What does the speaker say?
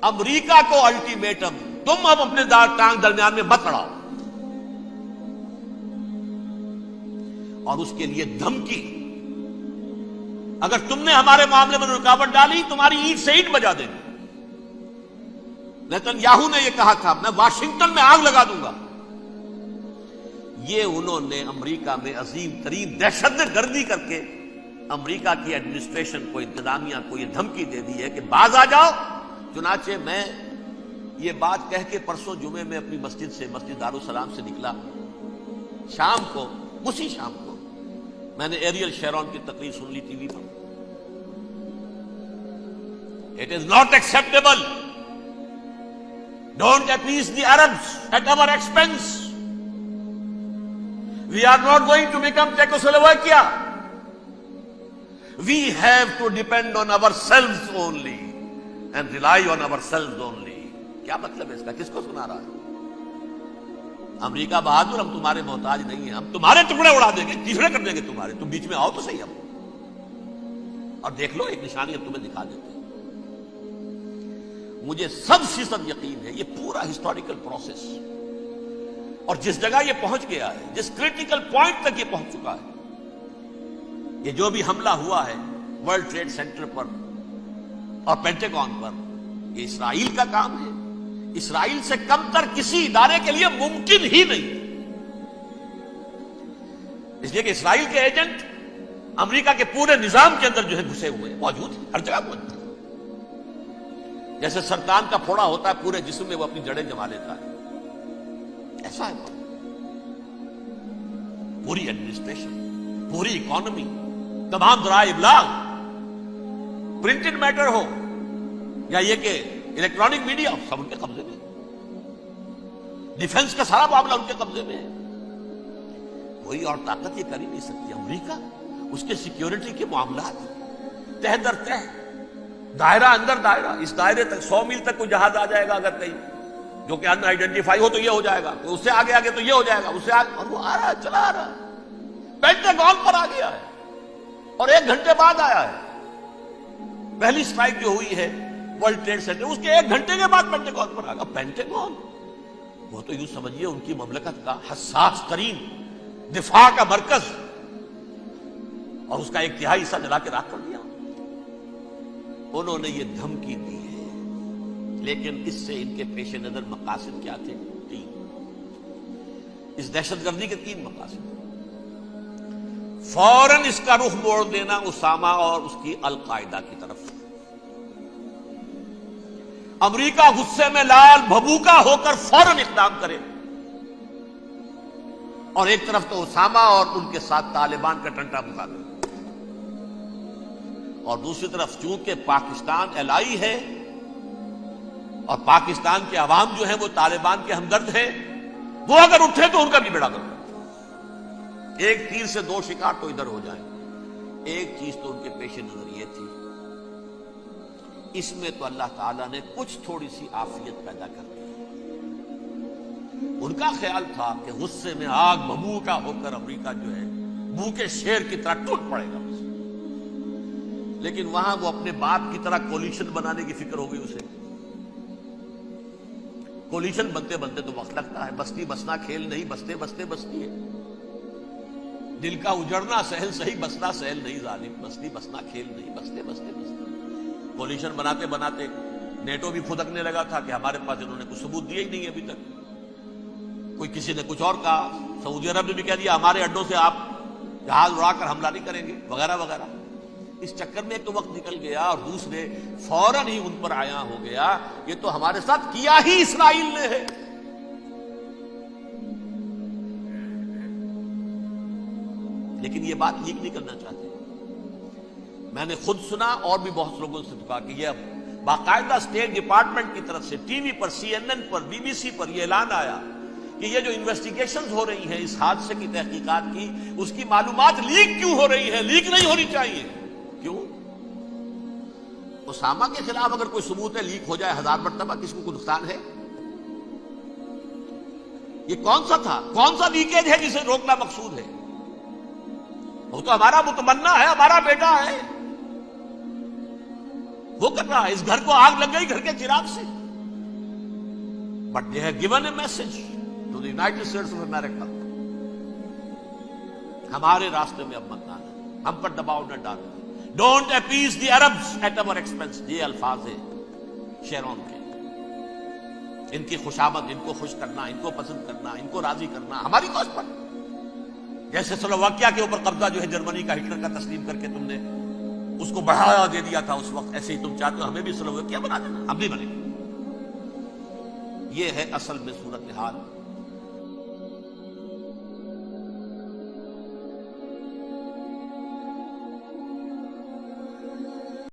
امریکہ کو الٹیمیٹم، تم اب اپنے ٹانگ درمیان میں مت لڑاؤ، اور اس کے لیے دھمکی، اگر تم نے ہمارے معاملے میں رکاوٹ ڈالی تمہاری اینٹ سے اینٹ بجا دیں گے۔ نیتن یاہو نے یہ کہا تھا میں واشنگٹن میں آگ لگا دوں گا۔ یہ انہوں نے امریکہ میں عظیم ترین دہشت گردی کر کے امریکہ کی ایڈمنسٹریشن کو، انتظامیہ کو یہ دھمکی دے دی ہے کہ باز آ جاؤ۔ چنانچہ میں یہ بات کہہ کے پرسوں جمعے میں اپنی مسجد دارالسلام سے نکلا، شام کو، اسی شام کو میں نے ایریل شیرون کی تقریر سن لی T V per. It is not acceptable. Don't appease the Arabs at our expense. We are not going to become Czechoslovakia. We have to depend on ourselves only and rely on ourselves only. کیا مطلب ہے اس کا؟ کس کو سنا رہا ہے؟ امریکہ بہادر، ہم تمہارے محتاج نہیں ہیں، ہم تمہارے ٹکڑے اڑا دیں گے، تیسرے کر دیں گے تمہارے، تم بیچ میں آؤ تو صحیح ہم، اور دیکھ لو ایک نشانی ہم تمہیں دکھا دیتے ہیں۔ مجھے 100% یقین ہے یہ پورا ہسٹوریکل پروسیس، اور جس جگہ یہ پہنچ گیا ہے، جس کریٹیکل پوائنٹ تک یہ پہنچ چکا ہے، یہ جو بھی حملہ ہوا ہے ورلڈ ٹریڈ سینٹر پر اور پینٹاگون پر، یہ اسرائیل کا کام ہے۔ اسرائیل سے کم تر کسی ادارے کے لیے ممکن ہی نہیں، اس لیے کہ اسرائیل کے ایجنٹ امریکہ کے پورے نظام کے اندر جو ہے گھسے ہوئے ہیں، موجود ہیں، ہر جگہ موجود ہیں۔ جیسے سرطان کا پھوڑا ہوتا ہے پورے جسم میں وہ اپنی جڑیں جما لیتا ہے، ایسا ہے پوری ایڈمنسٹریشن، پوری اکانومی، تمام ذرائع ابلاغ، پرنٹڈ میٹر ہو یا یہ کہ الیکٹرانک میڈیا، سب ان کے قبضے میں، ڈیفنس کا سارا معاملہ ان کے قبضے میں ہے۔ کوئی اور طاقت یہ کر ہی نہیں سکتی۔ امریکہ، اس کے سیکیورٹی کے معاملات تہ در تہ، دائرہ اندر دائرہ، اس دائرے تک 100 میل تک کوئی جہاز آ جائے گا اگر کہیں جو کہ ان آئیڈینٹیفائی ہو تو یہ ہو جائے گا، اس سے آگے آگے تو یہ ہو جائے گا، اس سے آگے، اور وہ آ رہا ہے، چلا آ رہا ہے، پینٹاگون پر آ گیا ہے، اور 1 گھنٹے بعد آیا ہے۔ پہلی اسٹرائک جو ہوئی ہے ورلڈ ٹریڈ سینٹر، اس کے 1 گھنٹے کے بعد پینٹاگون پر آ گیا۔ پینٹاگون وہ تو یوں سمجھیے ان کی مملکت کا حساس ترین دفاع کا مرکز، اور اس کا 1/3 حصہ جلا کے راکھ کر دیا۔ انہوں نے یہ دھمکی دی ہے، لیکن اس سے ان کے پیش نظر مقاصد کیا تھے؟ 3۔ اس دہشت گردی کے 3 مقاصد۔ فوراً اس کا رخ موڑ دینا اسامہ اور اس کی القاعدہ کی طرف۔ امریکہ غصے میں لال بھبوکا ہو کر فوراً اقدام کرے، اور ایک طرف تو اسامہ اور ان کے ساتھ طالبان کا ٹنٹا مقابلہ، اور دوسری طرف چونکہ پاکستان الائی ہے اور پاکستان کے عوام جو ہیں وہ طالبان کے ہمدرد ہیں، وہ اگر اٹھے تو ان کا بھی بیڑا گرک، ایک تیر سے 2 شکار تو ادھر ہو جائیں۔ ایک چیز تو ان کے پیش نظر یہ تھی، اس میں تو اللہ تعالیٰ نے کچھ تھوڑی سی عافیت پیدا کر دی۔ ان کا خیال تھا کہ غصے میں آگ بھبوکا ہو کر امریکہ جو ہے بھوکے شیر کی طرح ٹوٹ پڑے گا، لیکن وہاں وہ اپنے باپ کی طرح کولیشن بنانے کی فکر ہو گئی اسے۔ کولیشن بنتے بنتے تو وقت لگتا ہے، بستی بسنا کھیل نہیں، بستے بستے بستی ہے۔ دل کا اجڑنا سہل صحیح، بسنا سہل نہیں ظالم، بستی بسنا کھیل نہیں، بستے بستے بستی۔ کولیشن بناتے بناتے نیٹو بھی خودکنے لگا تھا کہ ہمارے پاس انہوں نے کچھ ثبوت دیے ہی نہیں ابھی تک، کوئی کسی نے کچھ اور کہا، سعودی عرب نے بھی کہہ دیا ہمارے اڈوں سے آپ جہاز اڑا کر حملہ نہیں کریں گے، وغیرہ وغیرہ۔ اس چکر میں ایک تو وقت نکل گیا، اور دوسرے فوراً ہی ان پر آیا ہو گیا یہ تو ہمارے ساتھ کیا ہی اسرائیل نے ہے۔ لیکن یہ بات لیک نہیں کرنا چاہتے۔ میں نے خود سنا اور بھی بہت لوگوں سے کہا کہ یہ باقاعدہ اسٹیٹ ڈپارٹمنٹ کی طرف سے ٹی وی پر، CNN پر، BBC پر یہ اعلان آیا کہ یہ جو انویسٹیگیشنز ہو رہی ہیں اس حادثے کی تحقیقات کی، اس کی معلومات لیک کیوں ہو رہی ہے؟ لیک نہیں ہونی چاہیے۔ کیوں؟ اسامہ کے خلاف اگر کوئی ثبوت ہے لیک ہو جائے 1000 مرتبہ، کس کو کوئی نقصان ہے؟ یہ کون سا تھا، کون سا لیکیج ہے جسے روکنا مقصود ہے؟ وہ تو ہمارا متمنا ہے، ہمارا بیٹا ہے، وہ کر رہا ہے۔ اس گھر کو آگ لگ گئی گھر کے چراغ سے، But they have given a message to the United States of America. ہمارے راستے میں اب مت آنا, ہم پر دباؤ نہ ڈالنا. Don't appease the Arabs at our expense. یہ الفاظ ہیں شیرون کے. ان کی خوشامد, ان کو خوش کرنا, ان کو پسند کرنا, ان کو راضی کرنا ہماری کوشش پر. جیسے سلوواکیہ کے اوپر قبضہ جو ہے جرمنی کا, ہٹلر کا تسلیم کر کے تم نے اس کو بڑھاوا دے دیا تھا اس وقت, ایسے ہی تم چاہتے ہو ہمیں بھی سلوواکیہ بنا دینا, ہم بھی بنے. یہ ہے اصل میں صورتحال.